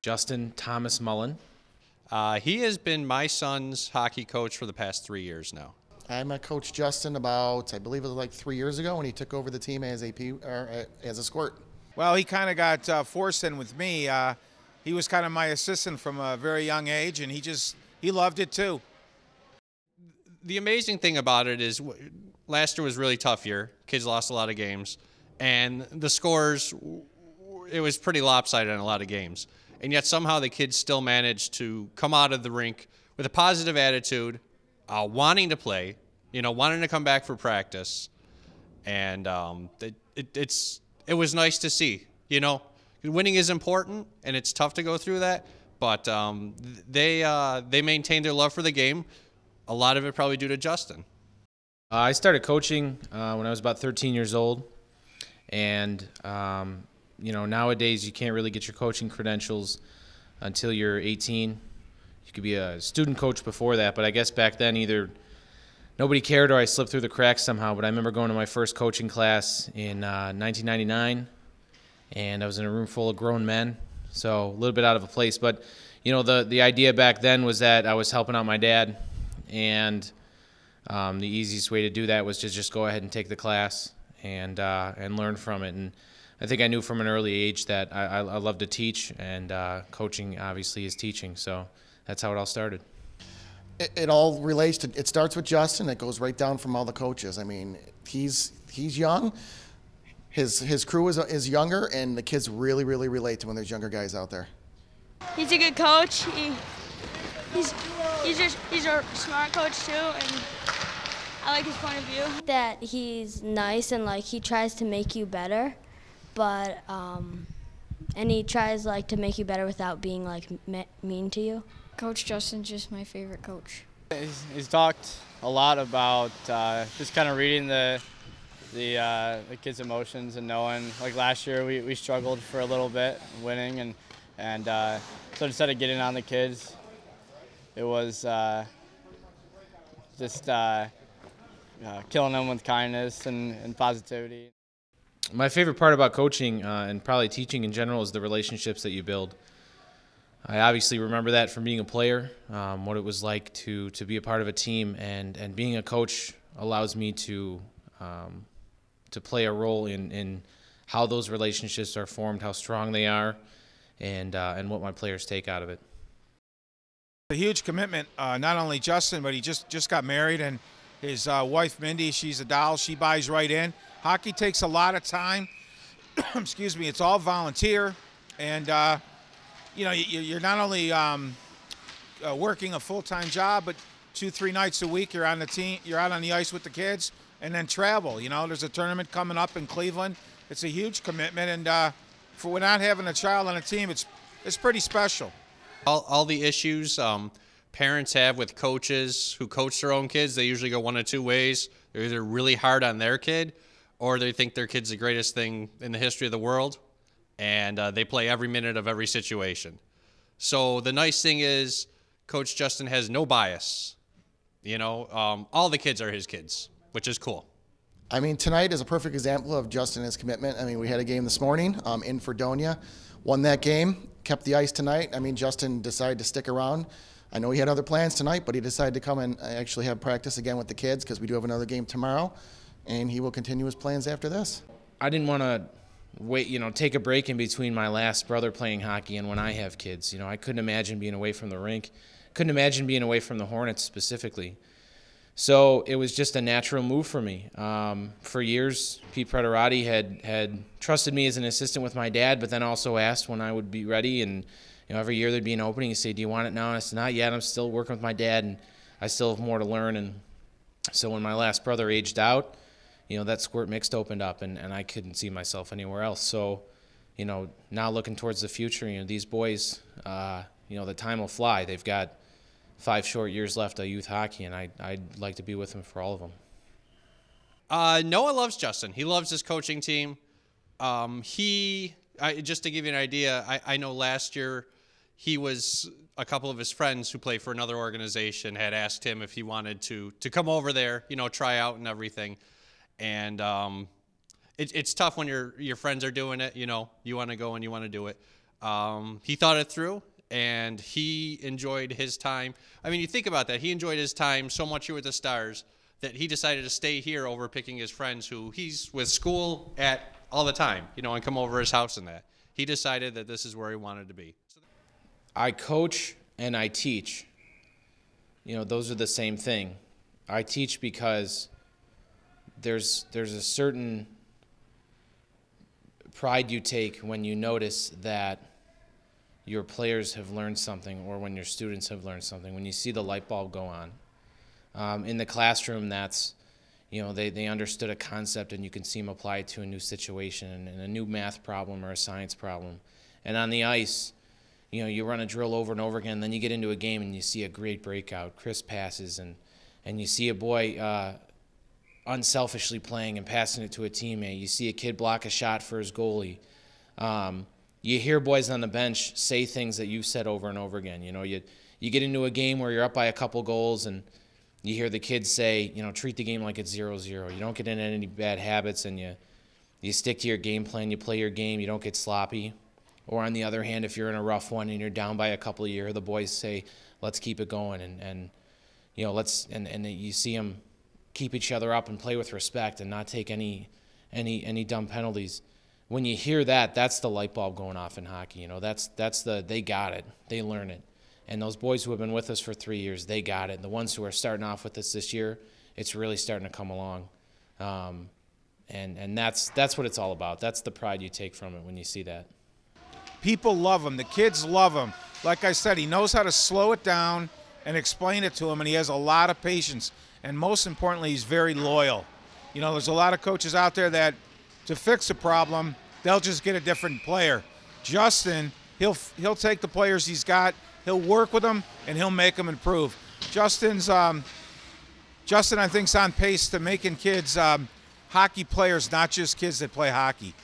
Justin Thomas Mullen. He has been my son's hockey coach for the past 3 years now. I met Coach Justin about, I believe it was like 3 years ago when he took over the team as as a squirt. Well, he kind of got forced in with me. He was kind of my assistant from a very young age, and he loved it too. The amazing thing about it is last year was a really tough year. Kids lost a lot of games, and the scores, it was pretty lopsided in a lot of games. And yet somehow the kids still managed to come out of the rink with a positive attitude, wanting to play, wanting to come back for practice. And it was nice to see. Winning is important, and it's tough to go through that. But they maintained their love for the game. A lot of it probably due to Justin. I started coaching when I was about 13 years old. And, nowadays you can't really get your coaching credentials until you're 18. You could be a student coach before that, but I guess back then either nobody cared or I slipped through the cracks somehow. But I remember going to my first coaching class in 1999, and I was in a room full of grown men, so a little bit out of a place. But, the idea back then was that I was helping out my dad, and the easiest way to do that was to just go ahead and take the class and learn from it. And I think I knew from an early age that I love to teach, and coaching obviously is teaching. So that's how it all started. It all relates to, it starts with Justin, it goes right down from all the coaches. I mean, he's young, his crew is younger, and the kids really relate to when there's younger guys out there. He's a good coach. He's a smart coach too, and I like his point of view. That he's nice and he tries to make you better, but and he tries to make you better without being mean to you. Coach Justin's just my favorite coach. He's talked a lot about just kind of reading the kids' emotions and knowing. Like last year, we struggled for a little bit winning, and so instead of getting on the kids, it was just killing them with kindness and positivity. My favorite part about coaching and probably teaching in general is the relationships that you build. I obviously remember that from being a player, what it was like to be a part of a team, and being a coach allows me to play a role in how those relationships are formed, how strong they are, and what my players take out of it. A huge commitment, not only Justin, but he just got married, and his wife Mindy, she's a doll, she buys right in. Hockey takes a lot of time. Excuse me, it's all volunteer, and you're not only working a full-time job, but 2-3 nights a week you're on the team, you're out on the ice with the kids, and then travel. There's a tournament coming up in Cleveland. It's a huge commitment, and for not having a child on a team, it's pretty special. All the issues parents have with coaches who coach their own kids, they usually go one of two ways. They're either really hard on their kid, or they think their kid's the greatest thing in the history of the world, and they play every minute of every situation. So the nice thing is Coach Justin has no bias. All the kids are his kids, which is cool. I mean, tonight is a perfect example of Justin and his commitment. I mean, we had a game this morning in Fredonia, won that game, kept the ice tonight. I mean, Justin decided to stick around. I know he had other plans tonight, but he decided to come and actually have practice again with the kids because we do have another game tomorrow, and he will continue his plans after this. I didn't want to wait, take a break in between my last brother playing hockey and when I have kids. I couldn't imagine being away from the rink. Couldn't imagine being away from the Hornets specifically. So it was just a natural move for me. For years, Pete Prederati had trusted me as an assistant with my dad, but then also asked when I would be ready. And every year there'd be an opening. He'd say, "Do you want it now?" And I said, "Not yet. I'm still working with my dad, and I still have more to learn." And so when my last brother aged out, that squirt mixed opened up, and I couldn't see myself anywhere else. So, now looking towards the future, these boys, the time will fly. They've got 5 short years left of youth hockey, and I'd like to be with them for all of them. Noah loves Justin. He loves his coaching team. Just to give you an idea, I know last year a couple of his friends who play for another organization had asked him if he wanted to come over there, try out and everything. And it's tough when your friends are doing it, you want to go and you want to do it. He thought it through, and he enjoyed his time. I mean, you think about that. He enjoyed his time so much here with the Stars that he decided to stay here over picking his friends who he's with school at all the time, you know, and come over his house and that. He decided that this is where he wanted to be. I coach and I teach. You know, those are the same thing. I teach because there's a certain pride you take when you notice that your players have learned something, or when your students have learned something, when you see the light bulb go on. In the classroom, that's, you know, they understood a concept and you can see them apply it to a new situation and a new math problem or a science problem. And on the ice, you know, you run a drill over and over again, and then you get into a game and you see a great breakout, crisp passes, and you see a boy unselfishly playing and passing it to a teammate. You see a kid block a shot for his goalie. You hear boys on the bench say things that you've said over and over again. You know, you get into a game where you're up by a couple goals and you hear the kids say, you know, treat the game like it's 0-0. You don't get into any bad habits, and you stick to your game plan. You play your game. You don't get sloppy. Or on the other hand, if you're in a rough one and you're down by a couple, you hear the boys say, let's keep it going, and you know, and you see them keep each other up and play with respect and not take any dumb penalties. When you hear that, that's the light bulb going off in hockey. You know, that's they got it. They learn it. And those boys who have been with us for 3 years, they got it. The ones who are starting off with us this year, it's really starting to come along. And that's what it's all about. That's the pride you take from it when you see that. People love him. The kids love him. Like I said, he knows how to slow it down and explain it to them, and he has a lot of patience. And most importantly, he's very loyal. You know, there's a lot of coaches out there that to fix a problem, they'll just get a different player. Justin, he'll take the players he's got, he'll work with them, and he'll make them improve. Justin, I think, is on pace to making kids hockey players, not just kids that play hockey.